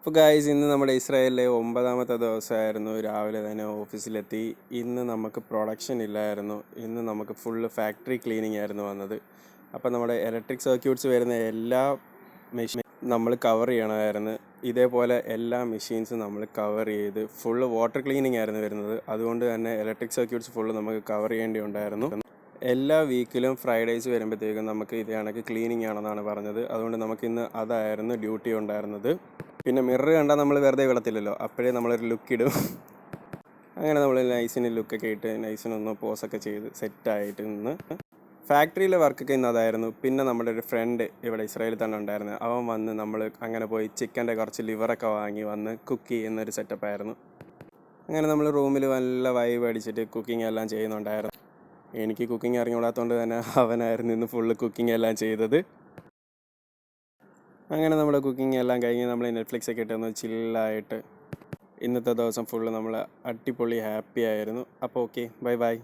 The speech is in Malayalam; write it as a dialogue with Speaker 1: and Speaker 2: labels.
Speaker 1: അപ്പോൾ ഗായ്സ് ഇന്ന് നമ്മുടെ ഇസ്രായേലിലെ 9ാമത്തെ ദിവസമായിരുന്നു. രാവിലെ തന്നെ ഓഫീസിലെത്തി. ഇന്ന് നമുക്ക് പ്രൊഡക്ഷൻ ഇല്ലായിരുന്നു. ഇന്ന് നമുക്ക് ഫുള്ള് ഫാക്ടറി ക്ലീനിങ് ആയിരുന്നു വന്നത്. അപ്പോൾ നമ്മുടെ ഇലക്ട്രിക് സർക്യൂട്ട്സ് വരുന്ന എല്ലാ മെഷീൻ നമ്മൾ കവർ ചെയ്യണമായിരുന്നു. ഇതേപോലെ എല്ലാ മെഷീൻസും നമ്മൾ കവർ ചെയ്ത് ഫുള്ള് വാട്ടർ ക്ലീനിങ് ആയിരുന്നു വരുന്നത്. അതുകൊണ്ട് തന്നെ ഇലക്ട്രിക് സർക്യൂട്ട്സ് ഫുള്ള് നമുക്ക് കവർ ചെയ്യേണ്ടി ഉണ്ടായിരുന്നു. എല്ലാ വീക്കിലും ഫ്രൈഡേയ്സ് വരുമ്പോഴത്തേക്കും നമുക്ക് ഇതേ കണക്ക് ക്ലീനിങ് ആണെന്നാണ് പറഞ്ഞത്. അതുകൊണ്ട് നമുക്കിന്ന് അതായിരുന്നു ഡ്യൂട്ടി ഉണ്ടായിരുന്നത്. പിന്നെ മിറർ കണ്ടാൽ നമ്മൾ വെറുതെ വിടത്തില്ലല്ലോ, അപ്പോഴേ നമ്മളൊരു ലുക്ക് ഇടും. അങ്ങനെ നമ്മൾ നൈസിന് ലുക്കൊക്കെ ഇട്ട് നൈസിനൊന്ന് പോസൊക്കെ ചെയ്ത് സെറ്റായിട്ട് നിന്ന് ഫാക്ടറിയിലെ വർക്കൊക്കെ ഇന്ന് അതായിരുന്നു. പിന്നെ നമ്മുടെ ഒരു ഫ്രണ്ട് ഇവിടെ ഇസ്രായേലിൽ തന്നെ ഉണ്ടായിരുന്നു. അവൻ വന്ന് നമ്മൾ അങ്ങനെ പോയി ചിക്കൻ്റെ കുറച്ച് ലിവറൊക്കെ വാങ്ങി വന്ന് കുക്ക് ചെയ്യുന്നൊരു സെറ്റപ്പായിരുന്നു. അങ്ങനെ നമ്മൾ റൂമിൽ നല്ല വൈബ് അടിച്ചിട്ട് കുക്കിംഗ് എല്ലാം ചെയ്യുന്നുണ്ടായിരുന്നു. എനിക്ക് കുക്കിംഗ് അറിഞ്ഞുകൂടാത്തതുകൊണ്ട് തന്നെ അവനായിരുന്നു ഇന്ന് ഫുള്ള് കുക്കിംഗ് എല്ലാം ചെയ്തത്. അങ്ങനെ നമ്മുടെ കുക്കിംഗ് എല്ലാം കഴിഞ്ഞ് നമ്മൾ നെറ്റ്ഫ്ലിക്സ് ഒക്കെ ഇട്ടൊന്ന് ചില്ലായിട്ട് ഇന്നത്തെ ദിവസം ഫുള്ള് നമ്മൾ അടിപൊളി ഹാപ്പി ആയിരുന്നു. അപ്പോൾ ഓക്കെ, ബൈ ബൈ.